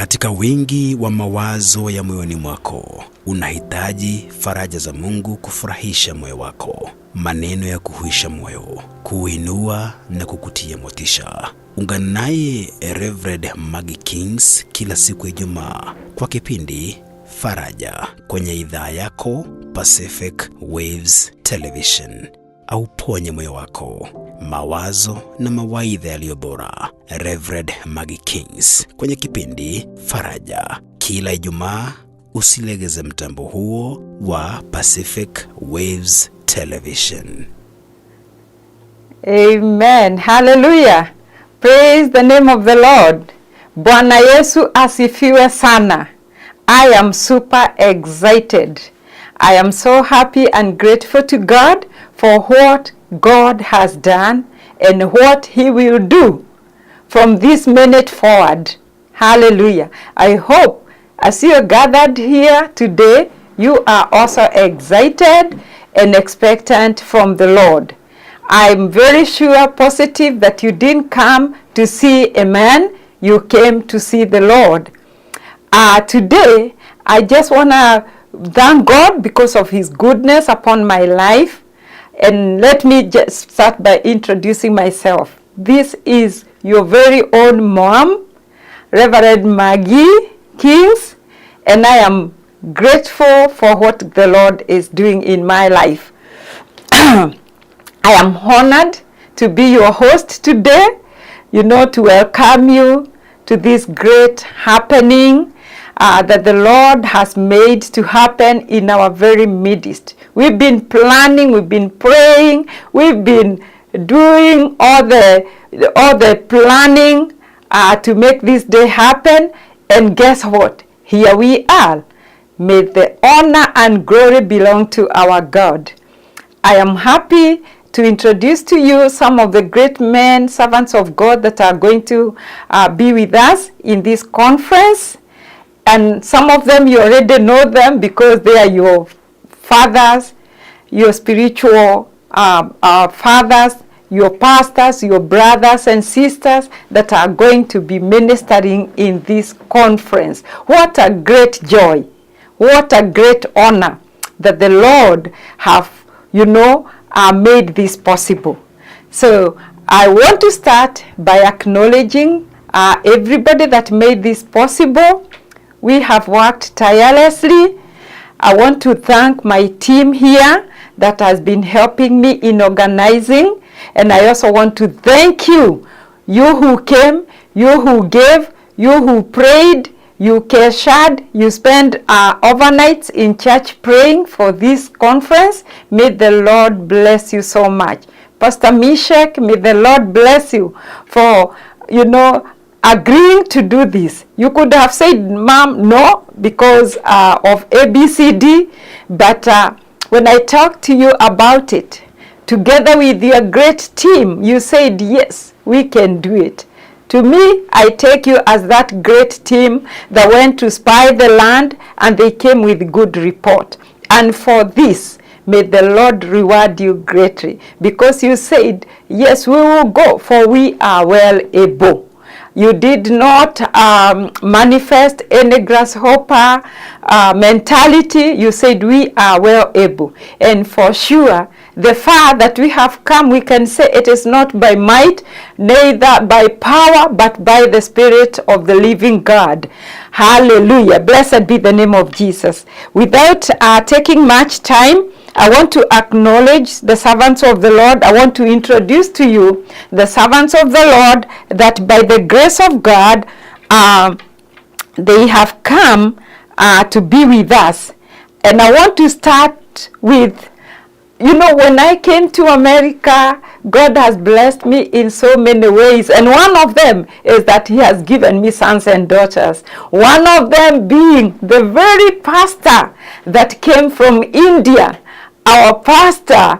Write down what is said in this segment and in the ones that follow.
Katika wingi wa mawazo ya moyoni mwako, unahitaji faraja za Mungu kufurahisha moyo wako, maneno ya kuhuisha moyo, kuinua na kukutia motisha. Ungana naye Reverend Maggie kila siku ya Ijumaa kwa kipindi Faraja kwenye idhaa yako Pacific Waves Television. Au ponye moyo wako, mawazo na mawaidha yaliyo bora. Reverend Maggie kwenye kipindi Faraja kila Ijumaa. Usilegeze mtambo huo wa Pacific Waves Television. Amen. Hallelujah. Praise the name of the Lord. Bwana Yesu asifiwe sana. I am super excited. I am so happy and grateful to God for what God has done and what He will do from this minute forward. Hallelujah. I hope as you are gathered here today, you are also excited and expectant from the Lord. I'm very sure, positive that you didn't come to see a man, you came to see the Lord. Today, I just want to thank God because of His goodness upon my life. And let me just start by introducing myself. This is your very own mom, Reverend Maggie Kings, and I am grateful for what the Lord is doing in my life. I am honored to be your host today, to welcome you to this great happening that the Lord has made to happen in our very midst. We've been planning, we've been praying, we've been doing all the planning to make this day happen. And guess what? Here we are. May the honor and glory belong to our God. I am happy to introduce to you some of the great men, servants of God that are going to be with us in this conference. And some of them, you already know them because they are your fathers, your spiritual fathers, your pastors, your brothers and sisters that are going to be ministering in this conference. What a great joy. What a great honor that the Lord have, made this possible. So I want to start by acknowledging everybody that made this possible. We have worked tirelessly. I want to thank my team here that has been helping me in organizing. And I also want to thank you, you who came, you who gave, you who prayed, you cashed, you spent overnights in church praying for this conference. May the Lord bless you so much. Pastor Meshach, may the Lord bless you for, agreeing to do this. You could have said, Mom, no, because of ABCD, but when I talked to you about it, together with your great team, you said, yes, we can do it. To me, I take you as that great team that went to spy the land and they came with good report. And for this, may the Lord reward you greatly because you said, yes, we will go, for we are well able. You did not manifest any grasshopper mentality. You said we are well able. And for sure, the far that we have come, we can say it is not by might, neither by power, but by the Spirit of the living God. Hallelujah. Blessed be the name of Jesus. Without taking much time, I want to acknowledge the servants of the Lord. I want to introduce to you the servants of the Lord that by the grace of God, they have come to be with us. And I want to start with, when I came to America, God has blessed me in so many ways. And one of them is that He has given me sons and daughters. One of them being the very pastor that came from India. Our pastor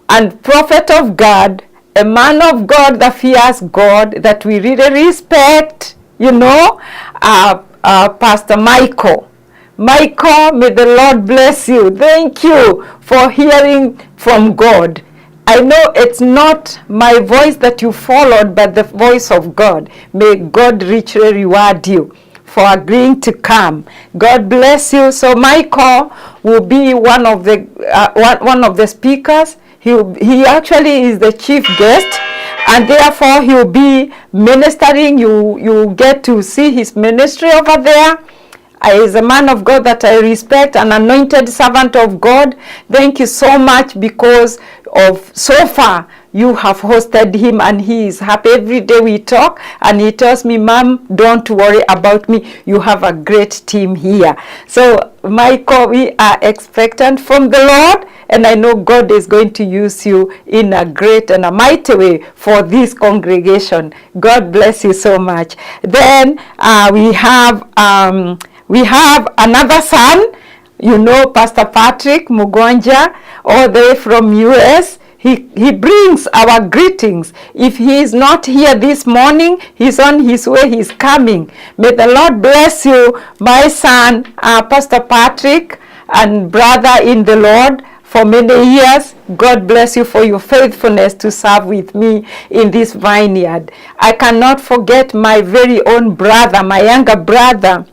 and prophet of God, a man of God that fears God, that we really respect, Pastor Michael. Michael, may the Lord bless you. Thank you for hearing from God. I know it's not my voice that you followed, but the voice of God. May God richly reward you for agreeing to come. God bless you. So Michael will be one of the speakers. He actually is the chief guest, and therefore he will be ministering. You get to see his ministry over there. He is a man of God that I respect, an anointed servant of God. Thank you so much, because of so far you have hosted him, and he is happy. Every day we talk and he tells me, Mom, don't worry about me. You have a great team here. So Michael, we are expectant from the Lord, and I know God is going to use you in a great and a mighty way for this congregation. God bless you so much. Then we have another son, Pastor Patrick Mugonja, all the way from US. He brings our greetings. If he is not here this morning, he's on his way, he's coming. May the Lord bless you, my son, Pastor Patrick, and brother in the Lord for many years. God bless you for your faithfulness to serve with me in this vineyard. I cannot forget my very own brother, my younger brother,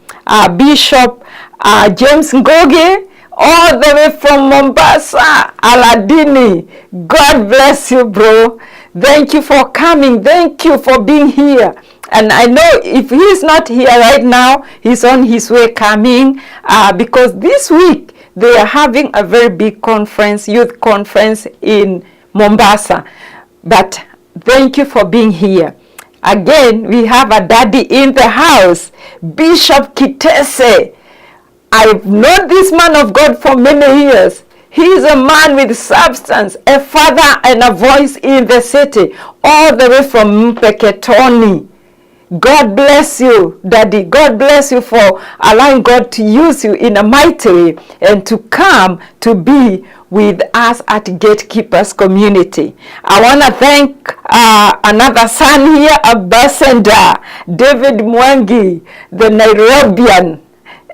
Bishop James Ngoge, all the way from Mombasa, Aladini. God bless you, bro. Thank you for coming. Thank you for being here. And I know if he's not here right now, he's on his way coming, because this week they are having a very big conference, youth conference in Mombasa. But thank you for being here. Again, we have a daddy in the house, Bishop Kitese. I've known this man of God for many years. He is a man with substance, a father and a voice in the city, all the way from Mpeketoni. God bless you, Daddy. God bless you for allowing God to use you in a mighty way and to come to be with us at Gatekeepers Community. I want to thank another son here, Ambassador David Mwangi, the Nairobian.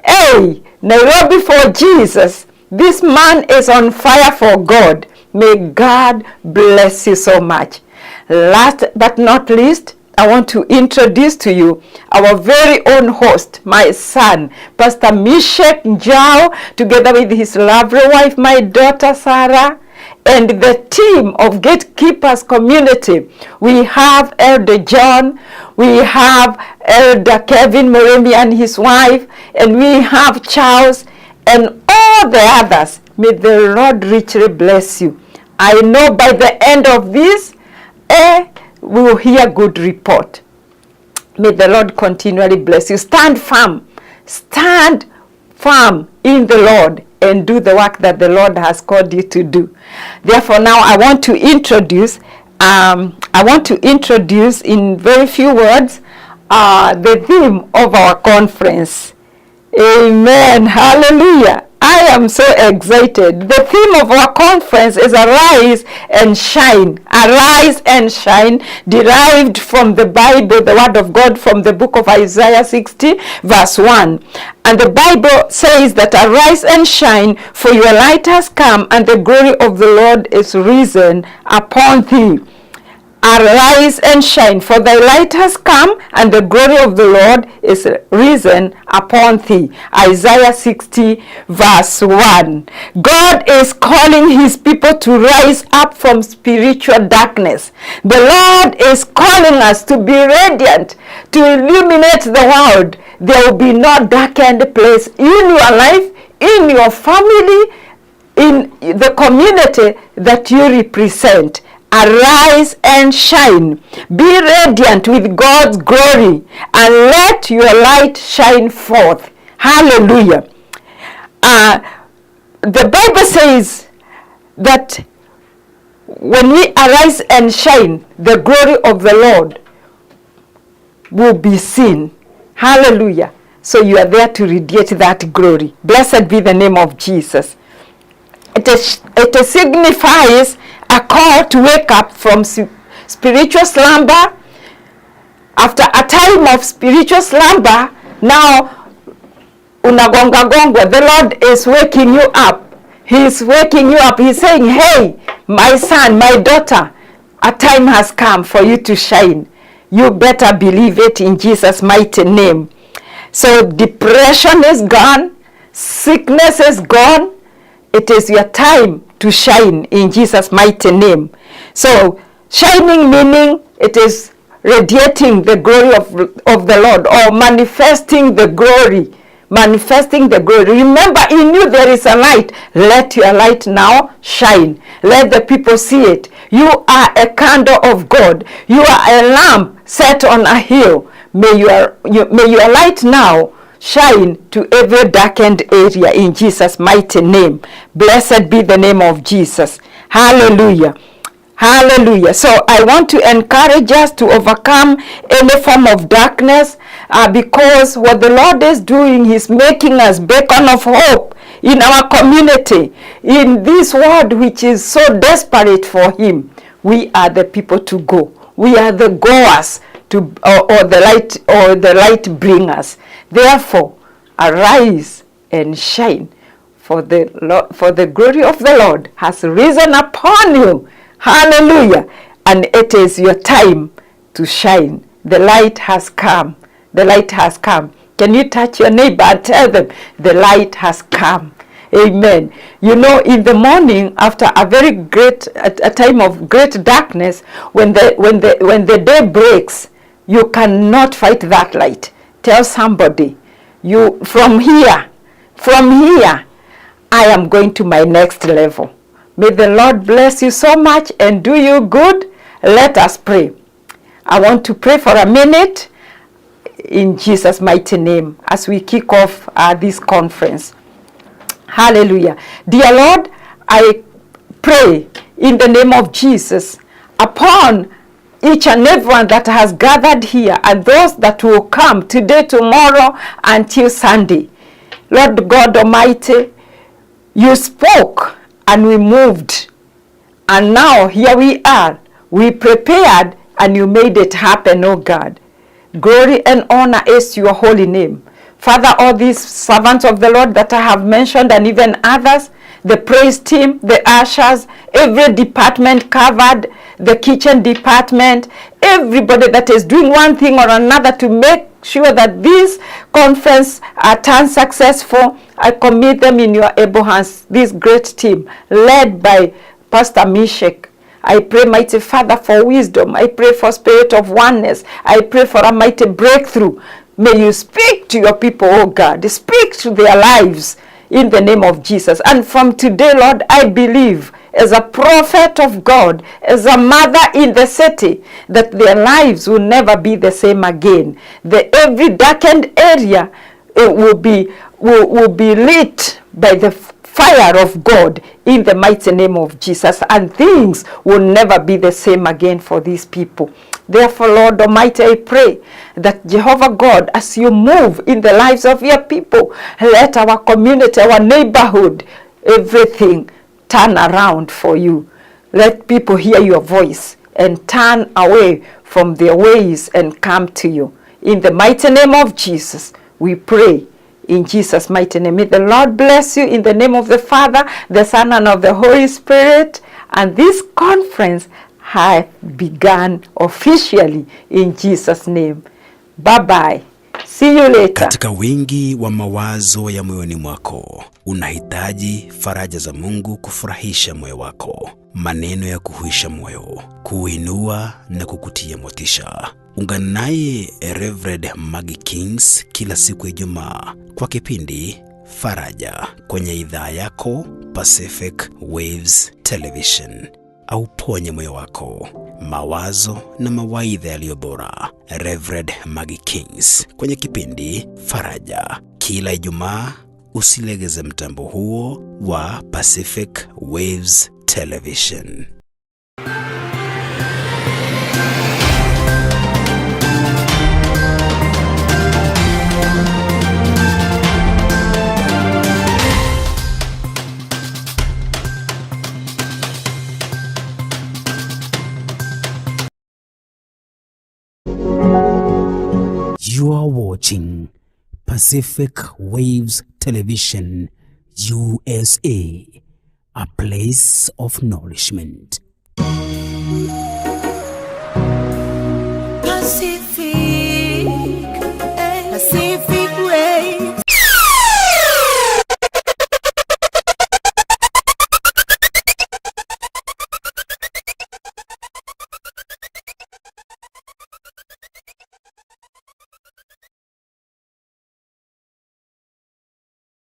Hey, Nairobi for Jesus. This man is on fire for God. May God bless you so much. Last but not least, I want to introduce to you our very own host, my son, Pastor Mishek Njao, together with his lovely wife, my daughter Sarah, and the team of Gatekeepers Community. We have Elder John, we have Elder Kevin Moremi and his wife, and we have Charles and all the others. May the Lord richly bless you. I know by the end of this, we will hear good report. May the Lord continually bless you. Stand firm in the Lord, and do the work that the Lord has called you to do. Therefore, now I want to introduce in very few words the theme of our conference. Amen. Hallelujah. I am so excited. The theme of our conference is Arise and Shine. Arise and Shine, derived from the Bible, the Word of God, from the book of Isaiah 60, verse 1. And the Bible says that arise and shine, for your light has come, and the glory of the Lord is risen upon thee. Arise and shine, for thy light has come, and the glory of the Lord is risen upon thee. Isaiah 60, verse 1. God is calling his people to rise up from spiritual darkness. The Lord is calling us to be radiant, to illuminate the world. There will be no darkened place in your life, in your family, in the community that you represent. Arise and shine. Be radiant with God's glory, and let your light shine forth. Hallelujah. The Bible says that when we arise and shine, the glory of the Lord will be seen. Hallelujah. So you are there to radiate that glory. Blessed be the name of Jesus. It signifies a call to wake up from spiritual slumber. After a time of spiritual slumber, now unagonga. The Lord is waking you up. He's waking you up. He's saying, hey, my son, my daughter, a time has come for you to shine. You better believe it in Jesus' mighty name. So depression is gone, sickness is gone. It is your time to shine in Jesus' mighty name. So shining meaning it is radiating the glory of the Lord, or manifesting the glory. Manifesting the glory. Remember, in you there is a light. Let your light now shine. Let the people see it. You are a candle of God. You are a lamp set on a hill. May your light now shine to every darkened area in Jesus' mighty name. Blessed be the name of Jesus. Hallelujah. Hallelujah. So I want to encourage us to overcome any form of darkness, because what the Lord is doing, He's making us beacon of hope in our community, in this world which is so desperate for Him. We are the people to go. We are the goers to, or the light bringers. Therefore, arise and shine, for the glory of the Lord has risen upon you. Hallelujah. And it is your time to shine. The light has come. The light has come. Can you touch your neighbor and tell them the light has come? Amen. You know, in the morning, after a time of great darkness, when the day breaks, you cannot fight that light. Tell somebody, from here, I am going to my next level. May the Lord bless you so much and do you good. Let us pray. I want to pray for a minute in Jesus' mighty name as we kick off this conference. Hallelujah. Dear Lord, I pray in the name of Jesus upon each and everyone that has gathered here and those that will come today, tomorrow, until Sunday. Lord God Almighty, you spoke and we moved, and now here we are. We prepared and you made it happen, oh God. Glory and honor is your holy name. Father, all these servants of the Lord that I have mentioned, and even others, the praise team, the ushers, every department covered, the kitchen department, everybody that is doing one thing or another to make sure that this conference turns successful, I commit them in your able hands, this great team led by Pastor Mishek. I pray, mighty Father, for wisdom. I pray for spirit of oneness. I pray for a mighty breakthrough. May you speak to your people, oh God. Speak to their lives in the name of Jesus. And from today, Lord, I believe as a prophet of God, as a mother in the city, that their lives will never be the same again. Every darkened area will be lit by the fire of God in the mighty name of Jesus, and things will never be the same again for these people. Therefore, Lord Almighty, I pray that Jehovah God, as you move in the lives of your people, let our community, our neighborhood, everything turn around for you. Let people hear your voice and turn away from their ways and come to you. In the mighty name of Jesus, we pray. In Jesus' mighty name. May the Lord bless you in the name of the Father, the Son, and of the Holy Spirit. And this conference has begun officially in Jesus' name. Bye-bye. See you later. Katika wingi wa mawazo ya moyoni mwako, unahitaji faraja za Mungu kufurahisha moyo wako, maneno ya kuhuisha moyo, kuinua na kukutia motisha. Ungana naye Reverend Maggie Kings kila siku ya Ijumaa kwa kipindi Faraja kwenye idhaa yako Pacific Waves Television. Au ponye moyo wako, mawazo na mawaidha yaliyo bora. Reverend Maggie Kings kwenye kipindi Faraja kila Ijumaa. Usilegeze mtambo huo wa Pacific Waves Television. You are watching Pacific Waves Television, USA, a place of nourishment. Pacific